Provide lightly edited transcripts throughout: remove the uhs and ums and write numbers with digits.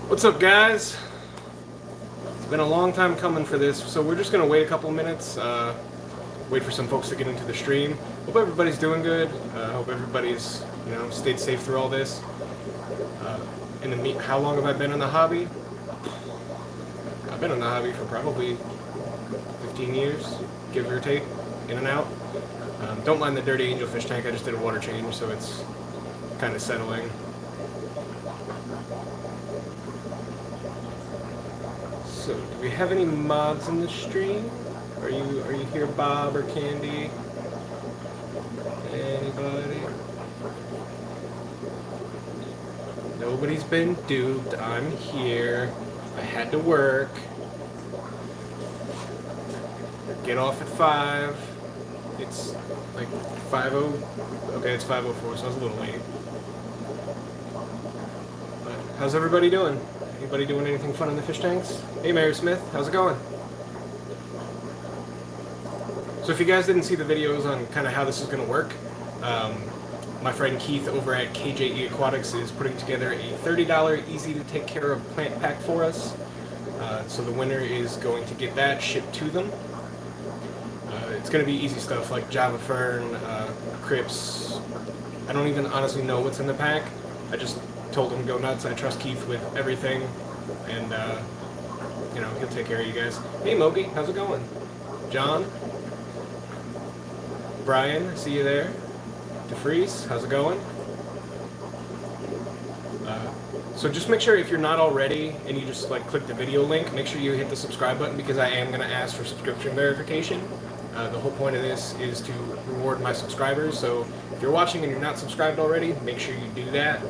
What's up, guys? It's been a long time coming for this, so we're just gonna wait a couple minutes, wait for some folks to get into the stream. Hope everybody's doing good. Hope everybody's, stayed safe through all this. How long have I been in the hobby? I've been in the hobby for probably 15 years, give or take, in and out. Don't mind the dirty angelfish tank. I just did a water change, so it's kind of settling. So, do we have any mods in the stream? Are you here, Bob or Candy? Anybody? Nobody's been duped. I'm here. I had to work. Get off at 5. It's like 5:00. Okay, it's 5:04, so I was a little late. But how's everybody doing? Anybody doing anything fun in the fish tanks? Hey, Mary Smith, how's it going? So if you guys didn't see the videos on kind of how this is going to work, my friend Keith over at KJE Aquatics is putting together a $30 easy to take care of plant pack for us. So the winner is going to get that shipped to them. It's going to be easy stuff like Java Fern, Crips. I don't even honestly know what's in the pack. I just told him to go nuts. I trust Keith with everything, and he'll take care of you guys. Hey Mogi, how's it going? John, Brian, I see you there. DeFreeze, how's it going? So just make sure if you're not already and you just click the video link, make sure you hit the subscribe button because I am going to ask for subscription verification. The whole point of this is to reward my subscribers, so if you're watching and you're not subscribed already, make sure you do that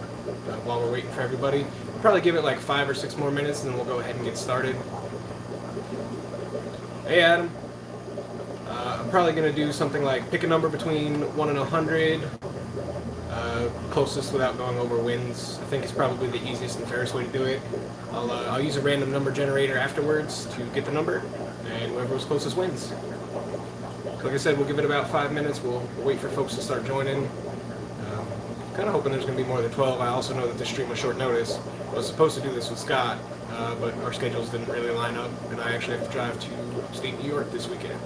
while we're waiting for everybody. We'll probably give it like 5 or 6 more minutes and then we'll go ahead and get started. Hey Adam. I'm probably going to do something like pick a number between 1 and 100, closest without going over wins. I think it's probably the easiest and fairest way to do it. I'll use a random number generator afterwards to get the number, and whoever was closest wins. Like I said, we'll give it about 5 minutes. We'll wait for folks to start joining. Kind of hoping there's going to be more than 12. I also know that this stream was short notice. I was supposed to do this with Scott, but our schedules didn't really line up, and I actually have to drive to upstate New York this weekend.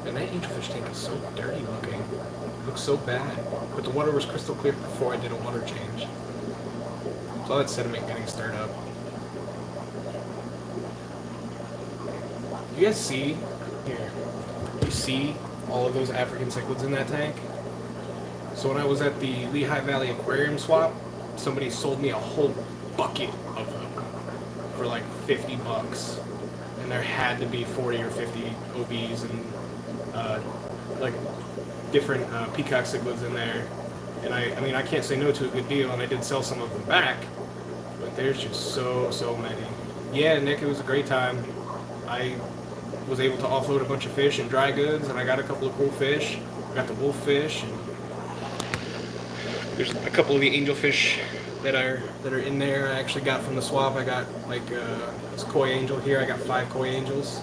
And that angelfish tank is so dirty looking. It looks so bad. But the water was crystal clear before I did a water change. It's all that sediment getting stirred up. You guys see here? You see all of those African cichlids in that tank? So when I was at the Lehigh Valley Aquarium swap, somebody sold me a whole bucket of them for like $50, and there had to be 40 or 50 OBs and different peacock cichlids in there. And I mean I can't say no to a good deal, and I did sell some of them back, but there's just so many. Yeah, Nick, it was a great time. I was able to offload a bunch of fish and dry goods, and I got a couple of cool fish. I got the wolf fish, and there's a couple of the angelfish that are in there. I actually got from the swap. I got this koi angel here. I got 5 koi angels.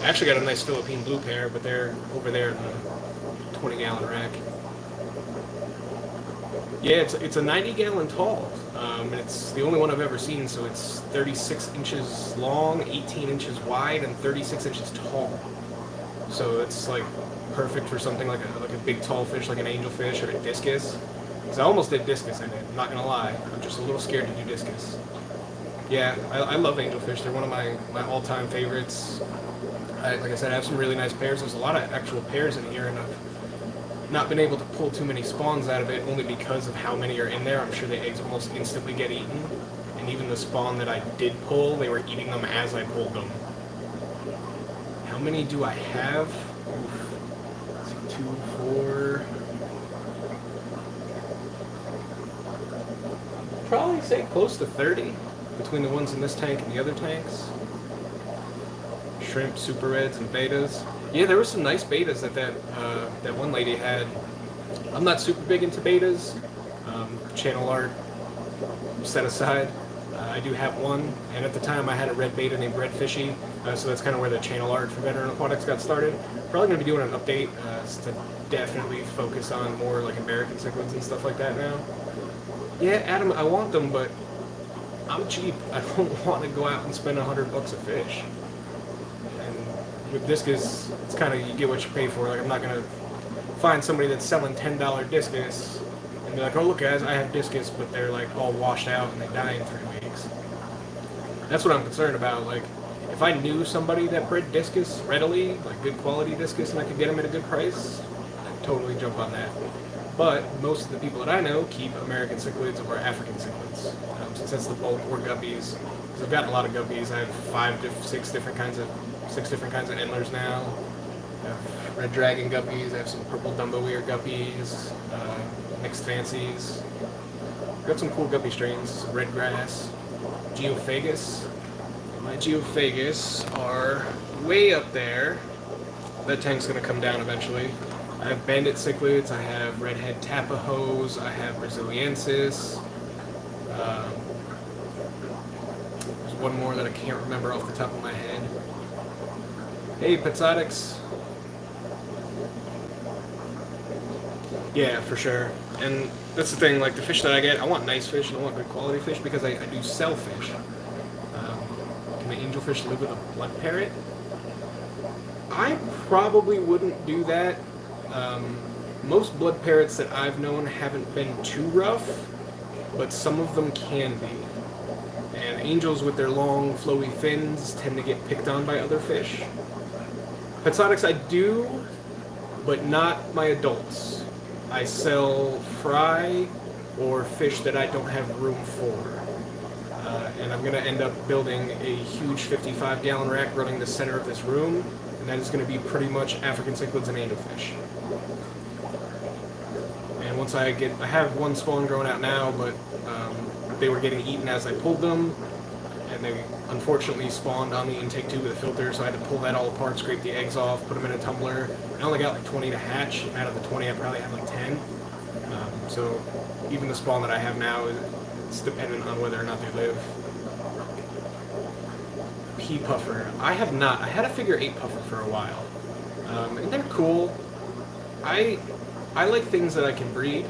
I actually got a nice Philippine blue pair, but they're over there in the 20-gallon rack. Yeah, it's a 90-gallon tall, and it's the only one I've ever seen, so it's 36 inches long, 18 inches wide, and 36 inches tall. So it's like perfect for something like a big tall fish, like an angelfish or a discus. Because I almost did discus in it, I'm not gonna lie. I'm just a little scared to do discus. Yeah, I love angelfish. They're one of my all-time favorites. Like I said, I have some really nice pairs. There's a lot of actual pairs in here, and I've not been able to pull too many spawns out of it only because of how many are in there. I'm sure the eggs almost instantly get eaten. And even the spawn that I did pull, they were eating them as I pulled them. How many do I have? Let's see, 2, 4... Probably say close to 30 between the ones in this tank and the other tanks. Shrimp, super reds, and betas. Yeah, there were some nice betas that one lady had. I'm not super big into betas. Channel art set aside. I do have one, and at the time I had a red beta named Red Fishy. So that's kind of where the channel art for Veteran Aquatics got started. Probably going to be doing an update to definitely focus on more like American cichlids and stuff like that now. Yeah, Adam, I want them, but I'm cheap. I don't want to go out and spend $100 a fish. And with discus, it's kind of you get what you pay for. Like I'm not gonna find somebody that's selling $10 discus and be like, oh look guys, I have discus, but they're like all washed out and they die in 3 weeks. That's what I'm concerned about. Like if I knew somebody that bred discus readily, like good quality discus, and I could get them at a good price, I'd totally jump on that. But most of the people that I know keep American cichlids or African cichlids, since that's the bulk, or guppies. Because I've gotten a lot of guppies. I have six different kinds of endlers now. I have red dragon guppies. I have some purple dumbo ear guppies, mixed fancies. I've got some cool guppy strains. Red grass, geophagus. My geophagus are way up there. That tank's gonna come down eventually. I have bandit cichlids, I have redhead tapajos, I have Braziliensis. There's one more that I can't remember off the top of my head. Hey, Petzotics. Yeah, for sure. And that's the thing, like the fish that I get, I want nice fish and I want good quality fish because I do sell fish. Can the angelfish live with a blood parrot? I probably wouldn't do that. Most blood parrots that I've known haven't been too rough, but some of them can be. And angels with their long, flowy fins tend to get picked on by other fish. Petzotics I do, but not my adults. I sell fry or fish that I don't have room for. And I'm going to end up building a huge 55-gallon rack running the center of this room, and that is going to be pretty much African cichlids and angelfish. And once I have one spawn growing out now, but they were getting eaten as I pulled them, and they unfortunately spawned on the intake tube with a filter, so I had to pull that all apart, scrape the eggs off, put them in a tumbler. I only got like 20 to hatch, and out of the 20 I probably had like 10. So even the spawn that I have now, it's dependent on whether or not they live. Pea puffer. I have not. I had a figure 8 puffer for a while. And they're cool. I like things that I can breed.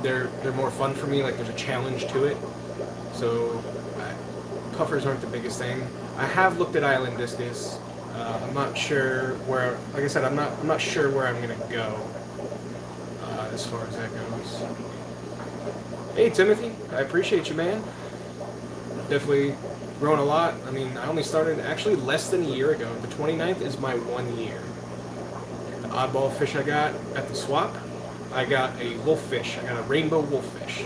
They're more fun for me, like there's a challenge to it. So puffers aren't the biggest thing. I have looked at island discus. I'm not sure where, like I said, I'm not sure where I'm gonna go as far as that goes. Hey Timothy, I appreciate you, man. Definitely grown a lot. I mean, I only started actually less than a year ago. The 29th is my 1 year. The oddball fish I got at the swap, I got a wolffish. I got a rainbow wolffish.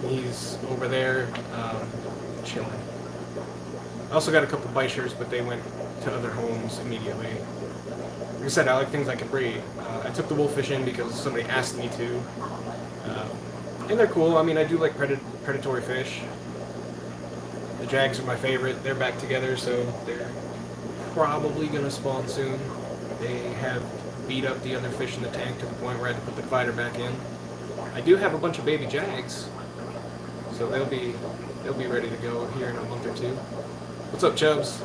He's over there chilling. I also got a couple bichers, but they went to other homes immediately. Like I said, I like things I can breed. I took the wolffish in because somebody asked me to. And they're cool. I mean, I do like predatory fish. The jags are my favorite. They're back together, so they're probably going to spawn soon. They have beat up the other fish in the tank to the point where I had to put the divider back in. I do have a bunch of baby jags, so they'll be ready to go here in a month or two. What's up, Chubbs?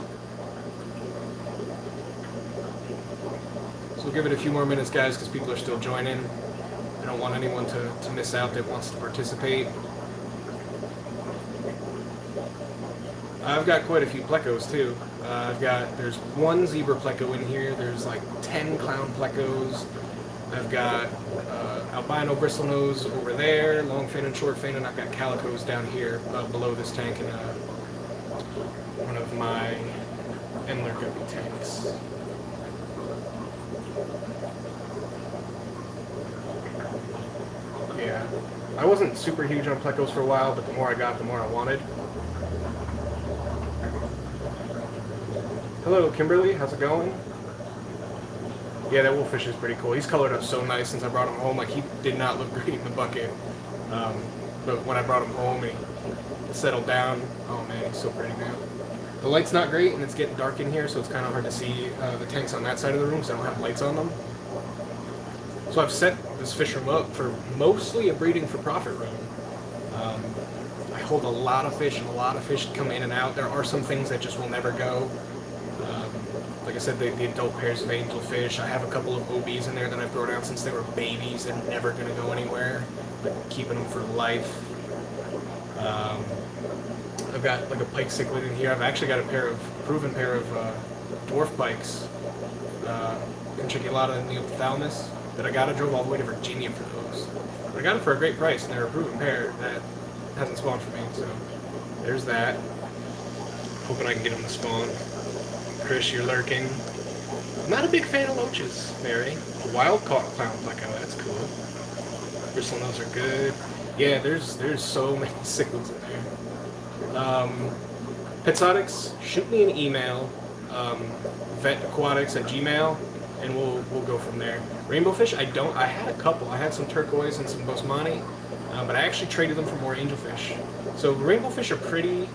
So we'll give it a few more minutes, guys, because people are still joining. I don't want anyone to miss out that wants to participate. I've got quite a few plecos too. There's one zebra pleco in here. There's like 10 clown plecos. I've got albino bristlenose over there, long fin and short fin, and I've got calicos down here below this tank in one of my Endler guppy tanks. Yeah, I wasn't super huge on plecos for a while, but the more I got, the more I wanted. Hello, Kimberly. How's it going? Yeah, that wolffish is pretty cool. He's colored up so nice since I brought him home. Like, he did not look great in the bucket. But when I brought him home and he settled down, oh man, he's so pretty now. The light's not great, and it's getting dark in here, so it's kind of hard to see the tanks on that side of the room because I don't have lights on them. So I've set this fish room up for mostly a breeding for profit room. I hold a lot of fish, and a lot of fish come in and out. There are some things that just will never go. Like I said, the adult pairs of angelfish. I have a couple of OBs in there that I've grown out since they were babies. They're never going to go anywhere, but keeping them for life. I've got like a pike cichlid in here. I've actually got a proven pair of dwarf pikes, Cichlids and Neophthalmus, that I got. I drove all the way to Virginia for those. But I got them for a great price, and they're a proven pair that hasn't spawned for me. So there's that. Hoping I can get them to spawn. Chris, you're lurking. I'm not a big fan of loaches, Mary. A wild caught clown pleco, that's cool. Bristlenose are good. Yeah, there's so many cichlids in there. Petzotics, shoot me an email, vetaquatics@gmail, and we'll go from there. Rainbow fish, I had a couple. I had some turquoise and some Bosmani, but I actually traded them for more angelfish. So rainbow fish are pretty.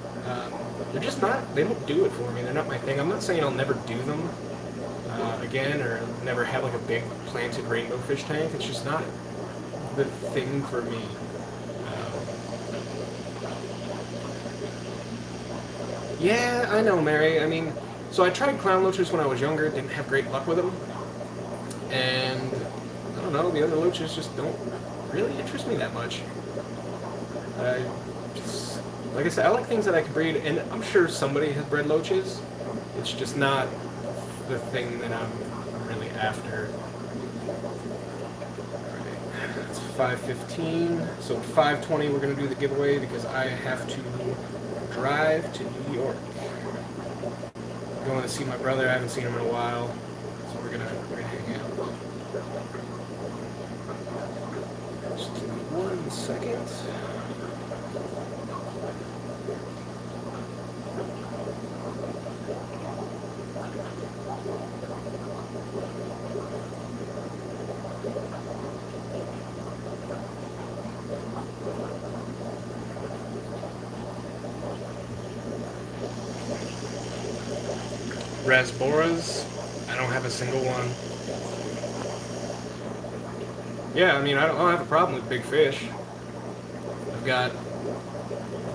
They're just not, they don't do it for me. They're not my thing. I'm not saying I'll never do them again or never have like a big planted rainbow fish tank. It's just not the thing for me. Yeah, I know, Mary. I mean, so I tried clown loaches when I was younger. Didn't have great luck with them. And I don't know, the other loaches just don't really interest me that much. Like I said, I like things that I can breed, and I'm sure somebody has bred loaches. It's just not the thing that I'm really after. Alright, it's 5:15, so at 5:20 we're going to do the giveaway because I have to drive to New York. I'm going to see my brother. I haven't seen him in a while, so we're gonna hang out. Just give me 1 second. Rasboras, I don't have a single one. Yeah, I mean, I don't have a problem with big fish. I've got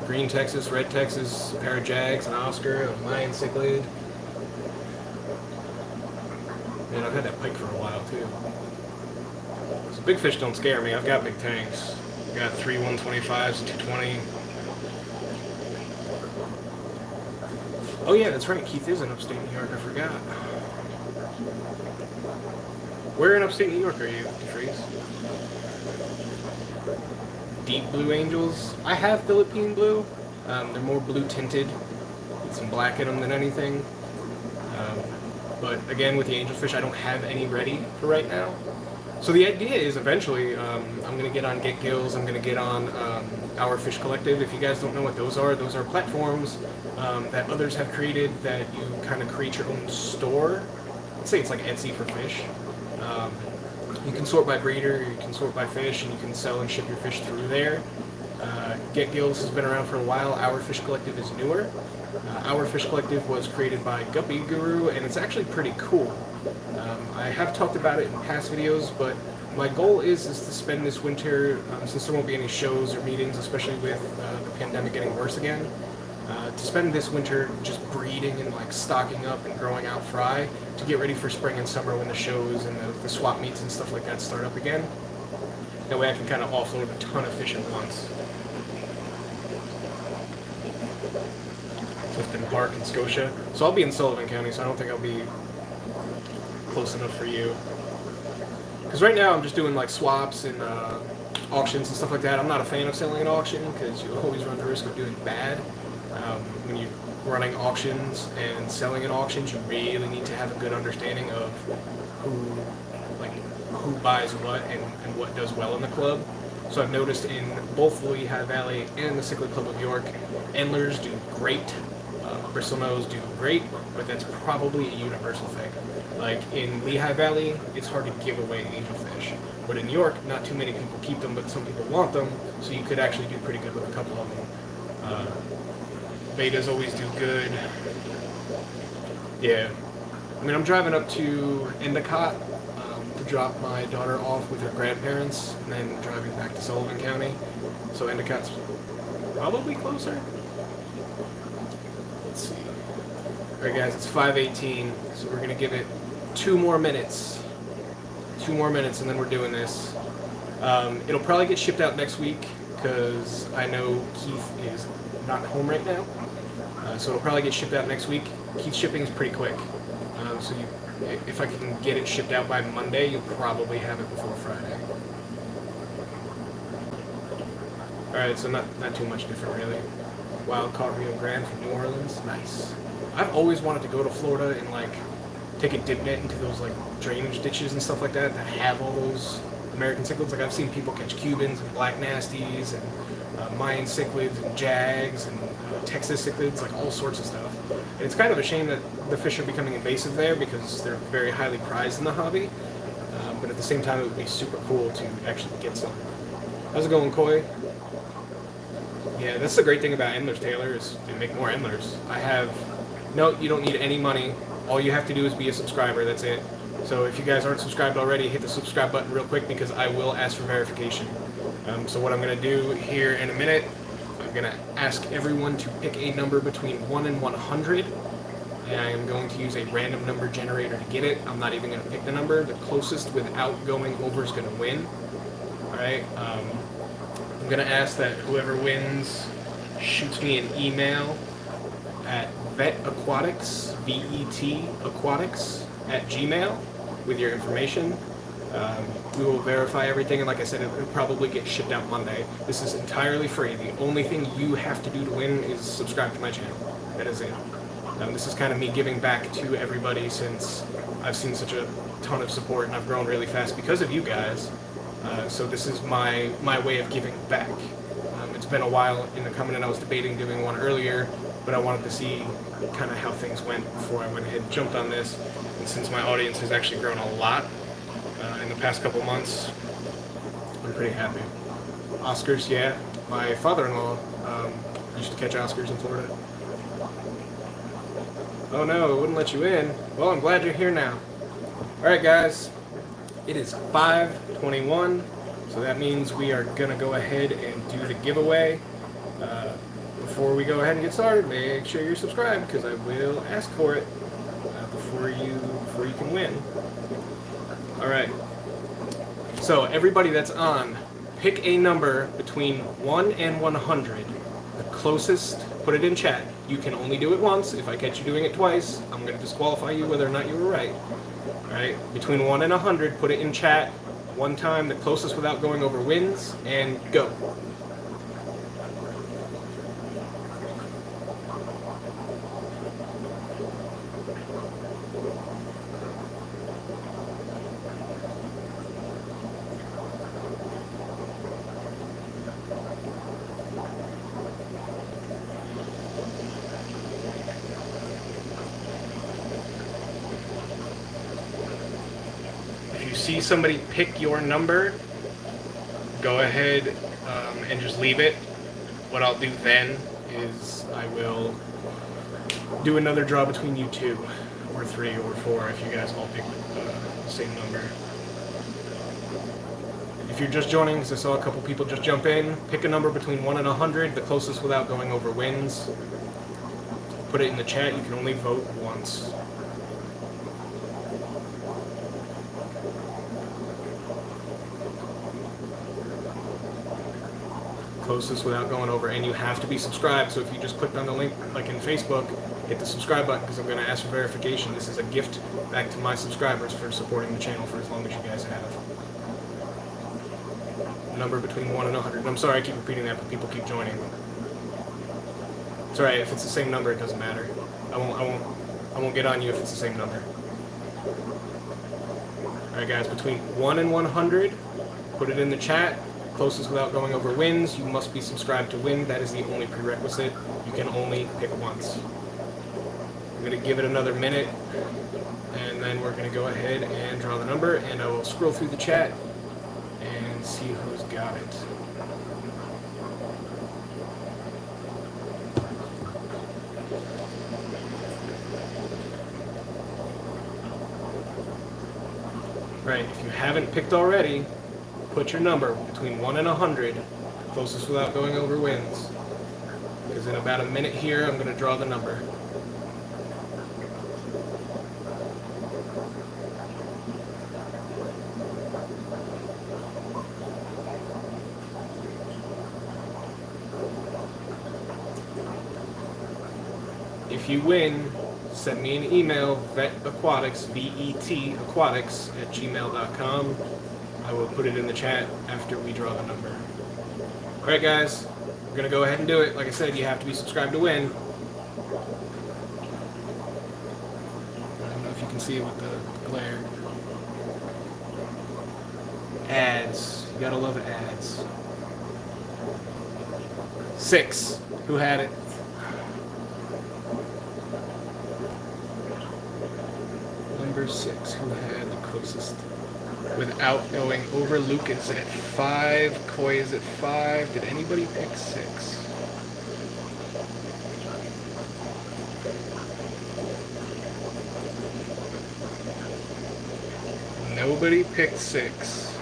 green Texas, red Texas, a pair of Jags, an Oscar, a Mayan cichlid. Man, I've had that pike for a while too. So big fish don't scare me. I've got big tanks. I've got 3 125s, 220. Oh yeah, that's right. Keith is in upstate New York. I forgot. Where in upstate New York are you, DeFreeze? Deep blue angels. I have Philippine blue. They're more blue tinted, with some black in them than anything. But again, with the angelfish, I don't have any ready for right now. So the idea is eventually, I'm going to get on Get Gills. I'm going to get on Our Fish Collective. If you guys don't know what those are platforms that others have created that you kind of create your own store. Let's say it's like Etsy for fish. You can sort by breeder, you can sort by fish, and you can sell and ship your fish through there. Get Gills has been around for a while. Our Fish Collective is newer. Our Fish Collective was created by Guppy Guru, and it's actually pretty cool. I have talked about it in past videos, but my goal is to spend this winter, since there won't be any shows or meetings, especially with the pandemic getting worse again, to spend this winter just breeding and like stocking up and growing out fry to get ready for spring and summer when the shows and the swap meets and stuff like that start up again. That way I can kind of offload a ton of fish at once. Clifton Park in Scotia. So I'll be in Sullivan County, so I don't think I'll be close enough for you. Because right now I'm just doing like swaps and auctions and stuff like that. I'm not a fan of selling at auction because you always run the risk of doing bad. When you're running auctions and selling at auctions, you really need to have a good understanding of who buys what and what does well in the club. So I've noticed in both the Lehigh Valley and the Cichlid Club of York, endlers do great, bristlenose do great, but that's probably a universal thing. Like in Lehigh Valley, it's hard to give away angelfish. But in York, not too many people keep them, but some people want them, so you could actually do pretty good with a couple of them. Betas always do good. Yeah. I mean, I'm driving up to Endicott to drop my daughter off with her grandparents, and then driving back to Sullivan County. So Endicott's Probably closer. Let's see. Alright guys, it's 5:18, so we're gonna give it 2 more minutes. 2 more minutes and then we're doing this. It'll probably get shipped out next week because I know Keith is not home right now. So it'll probably get shipped out next week. Keith's shipping is pretty quick. So if I can get it shipped out by Monday, you'll probably have it before Friday. Alright, so not too much different really. Wild caught Rio Grande from New Orleans. Nice. I've always wanted to go to Florida and like take a dip net into those like drainage ditches and stuff like that have all those American cichlids. Like I've seen people catch Cubans and black nasties and Mayan cichlids and jags and Texas cichlids, like all sorts of stuff. And it's kind of a shame that the fish are becoming invasive there because they're very highly prized in the hobby. But at the same time, it would be super cool to actually get some. How's it going, Koi? Yeah, that's the great thing about Endlers, Taylor, is they make more Endlers. No, you don't need any money. All you have to do is be a subscriber, that's it. So if you guys aren't subscribed already, hit the subscribe button real quick because I will ask for verification. So what I'm going to do here in a minute, I'm going to ask everyone to pick a number between 1 and 100. And I am going to use a random number generator to get it. I'm not even going to pick the number. The closest without going over is going to win. Alright, I'm going to ask that whoever wins shoots me an email at vetaquatics, V-E-T, aquatics, @gmail with your information. We will verify everything, and like I said, it'll probably get shipped out Monday. This is entirely free. The only thing you have to do to win is subscribe to my channel. That is it. This is kind of me giving back to everybody since I've seen such a ton of support and I've grown really fast because of you guys. So this is my way of giving back. It's been a while in the coming, and I was debating doing one earlier, but I wanted to see kind of how things went before I went ahead and jumped on this. And since my audience has actually grown a lot in the past couple months, I'm pretty happy. Oscars, yeah. My father-in-law used to catch Oscars in Florida. Oh no, it wouldn't let you in. Well, I'm glad you're here now. Alright guys, it is 5:21, so that means we are going to go ahead and do the giveaway. Before we go ahead and get started, make sure you're subscribed because I will ask for it before you can win. Alright, so everybody that's on, pick a number between 1 and 100. The closest, put it in chat. You can only do it once. If I catch you doing it twice, I'm going to disqualify you whether or not you were right. Alright, between 1 and 100, put it in chat. One time, the closest without going over wins, and go. See somebody pick your number, go ahead and just leave it. What I'll do then is I will do another draw between you 2 or 3 or 4 if you guys all pick the same number. If you're just joining, because I saw a couple people just jump in, pick a number between 1 and 100. The closest without going over wins. Put it in the chat. You can only vote once. Closest without going over, and you have to be subscribed. So if you just clicked on the link like in Facebook, hit the subscribe button because I'm going to ask for verification. This is a gift back to my subscribers for supporting the channel for as long as you guys have. Number between 1 and 100. I'm sorry I keep repeating that, but people keep joining. It's alright, if it's the same number it doesn't matter. I won't get on you if it's the same number. Alright guys, between 1 and 100, put it in the chat. Closest without going over wins. You must be subscribed to win. That is the only prerequisite. You can only pick once. I'm going to give it another minute, and then we're going to go ahead and draw the number, and I will scroll through the chat and see who's got it. Right, if you haven't picked already, put your number between 1 and 100, closest without going over wins. in about a minute here, I'm going to draw the number. If you win, send me an email, vetaquatics, V-E-T, aquatics, @gmail.com. I will put it in the chat after we draw the number. Alright guys, we're going to go ahead and do it. Like I said, you have to be subscribed to win. I don't know if you can see it with the glare. Ads. You gotta love ads. 6. Who had it? Number 6. Who had the closest? Without going over, Luke is at 5. Koi is at 5. Did anybody pick 6? Nobody picked 6.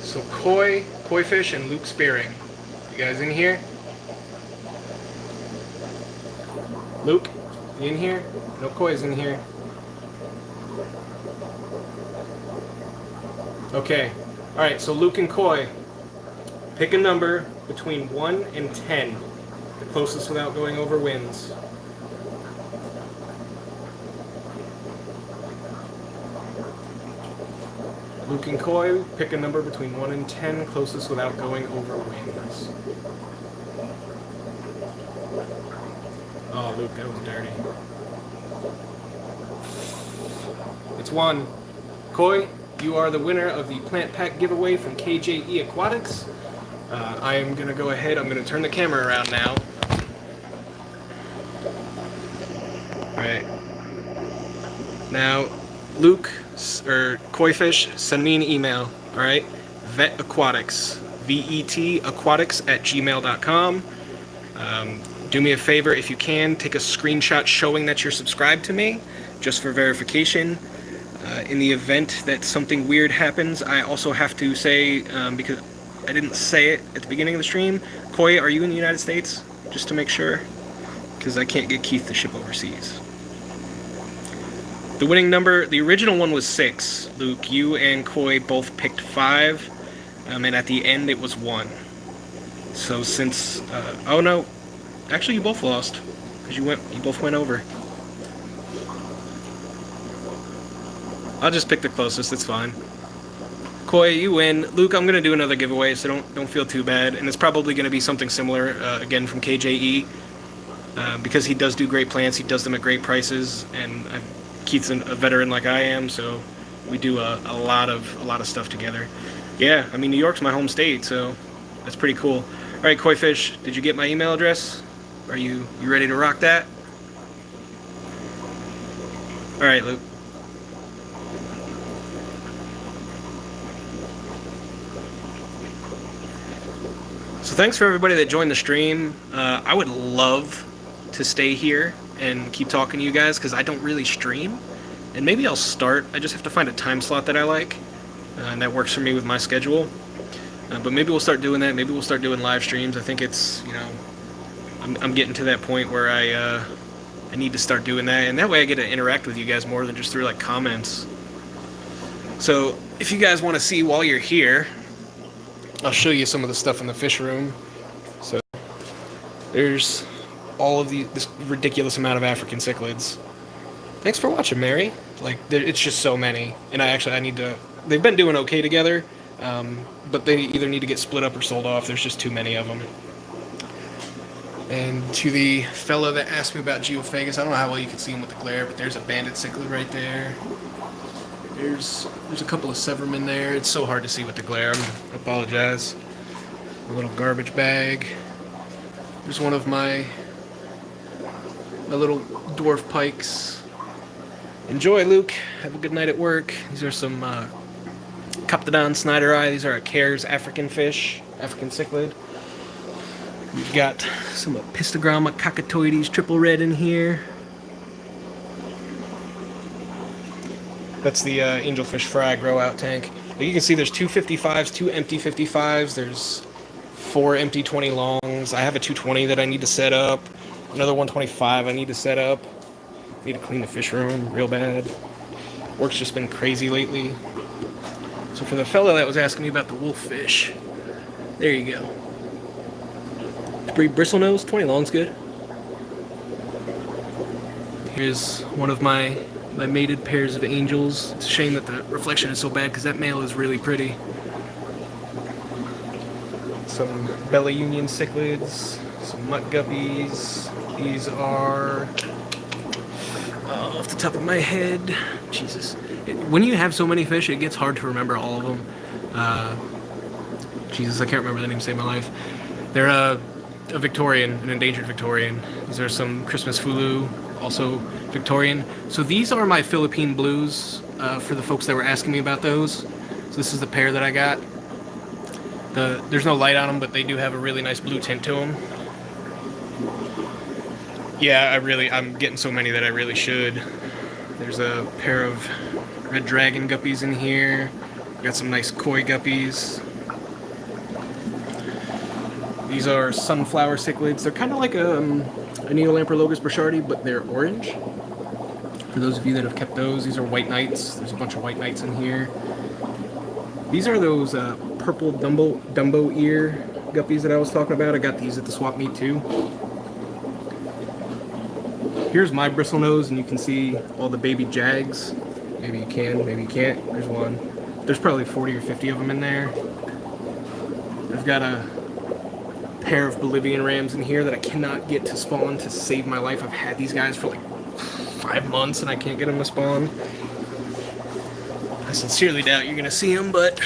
So Koi Fish, and Luke Spearing. You guys in here? Luke, you in here? No Koi's in here. Okay. Alright, so Luke and Koi, pick a number between 1 and 10. The closest without going over wins. Luke and Koi, pick a number between 1 and 10, closest without going over wins. Oh, Luke, that was dirty. It's 1. Koi, you are the winner of the plant pack giveaway from KJE Aquatics. I am going to go ahead, I'm going to turn the camera around now. Alright. Now, Luke, or Koi Fish, send me an email, alright? Vetaquatics, V-E-T, aquatics, @gmail.com. Do me a favor, if you can, take a screenshot showing that you're subscribed to me, just for verification. In the event that something weird happens, I also have to say, because I didn't say it at the beginning of the stream, Koi, are you in the United States? Just to make sure, because I can't get Keith to ship overseas. The winning number, the original one was 6. Luke, you and Koi both picked 5, and at the end it was 1. So since, oh no, actually you both lost, because you both went over. I'll just pick the closest, it's fine. Koi, you win. Luke, I'm gonna do another giveaway, so don't feel too bad, and it's probably gonna be something similar, again from KJE, because he does do great plants, he does them at great prices, and Keith's a veteran like I am, so we do a lot of stuff together. Yeah, I mean, New York's my home state, so that's pretty cool. All right, Koi Fish, did you get my email address? Are you ready to rock that? All right, Luke. So thanks for everybody that joined the stream. I would love to stay here and keep talking to you guys, because I don't really stream, and maybe I'll start. I just have to find a time slot that I like, and that works for me with my schedule. But maybe we'll start doing that. Maybe we'll start doing live streams. I think it's, you know, I'm getting to that point where I need to start doing that, and that way I get to interact with you guys more than just through like comments. So if you guys want to see while you're here, I'll show you some of the stuff in the fish room. So there's all of this ridiculous amount of African cichlids. Thanks for watching, Mary. Like, it's just so many, and I need to. They've been doing okay together, but they either need to get split up or sold off. There's just too many of them. And to the fella that asked me about Geophagus, I don't know how well you can see him with the glare, but there's a banded cichlid right there. There's a couple of Severmen there. It's so hard to see with the glare. I apologize. A little garbage bag. There's one of my little dwarf pikes. Enjoy, Luke. Have a good night at work. These are some Captodon Snyderi. These are a Cares African fish, African cichlid. We've got some Pistogramma cockatoides triple red in here. That's the angelfish fry grow out tank. But you can see there's two 55s, two empty 55s. There's 4 empty 20 longs. I have a 220 that I need to set up. Another 125 I need to set up. Need to clean the fish room real bad. Work's just been crazy lately. So for the fellow that was asking me about the wolf fish, there you go. Bristlenose, 20 longs good. Here's one of my mated pairs of angels. It's a shame that the reflection is so bad because that male is really pretty. Some Bella Union cichlids, some mutt guppies. These are, off the top of my head, Jesus. When you have so many fish, it gets hard to remember all of them. Jesus, I can't remember the name to save my life. They're a Victorian, an endangered Victorian. These are some Christmas Fulu, also Victorian. So these are my Philippine Blues, for the folks that were asking me about those. So this is the pair that I got. There's no light on them, but they do have a really nice blue tint to them. Yeah, I'm getting so many that I really should. There's a pair of red dragon guppies in here. Got some nice koi guppies. These are sunflower cichlids. They're kind of like a Neolamprologus burchardi, but they're orange. For those of you that have kept those, these are white knights. There's a bunch of white knights in here. These are those purple Dumbo ear guppies that I was talking about. I got these at the swap meet too. Here's my bristlenose, and you can see all the baby jags. Maybe you can, maybe you can't. There's one. There's probably 40 or 50 of them in there. I've got a pair of Bolivian rams in here that I cannot get to spawn to save my life. I've had these guys for like 5 months and I can't get them to spawn. I sincerely doubt you're gonna see them, but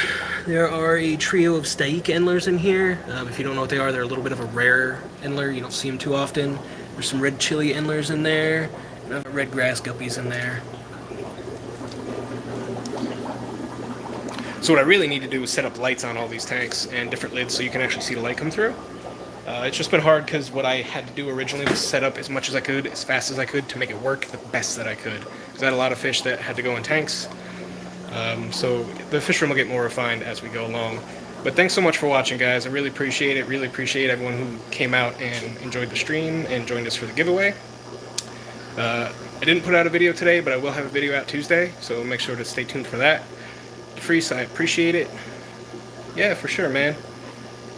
there are a trio of Staik endlers in here. If you don't know what they are, they're a little bit of a rare endler. You don't see them too often. There's some red chili endlers in there, and I've got red grass guppies in there. So what I really need to do is set up lights on all these tanks and different lids so you can actually see the light come through. It's just been hard because what I had to do originally was set up as much as I could, as fast as I could, to make it work the best that I could. Because I had a lot of fish that had to go in tanks. So the fish room will get more refined as we go along. But thanks so much for watching, guys. I really appreciate it. Really appreciate everyone who came out and enjoyed the stream and joined us for the giveaway. I didn't put out a video today, but I will have a video out Tuesday, so make sure to stay tuned for that. Freeze, I appreciate it. Yeah, for sure, man.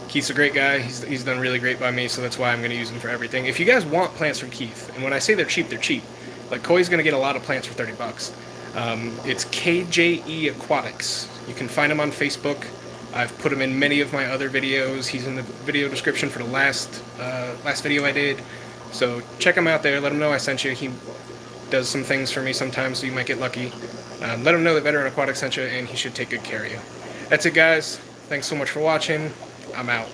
Keith's a great guy. He's done really great by me, so that's why I'm going to use him for everything. If you guys want plants from Keith, and when I say they're cheap, they're cheap. Like, Koi's going to get a lot of plants for 30 bucks. It's KJE Aquatics. You can find him on Facebook. I've put him in many of my other videos. He's in the video description for the last video I did. So check him out there. Let him know I sent you. He does some things for me sometimes, so you might get lucky. Let him know that Veteran Aquatics sent you, and he should take good care of you. That's it, guys. Thanks so much for watching. I'm out.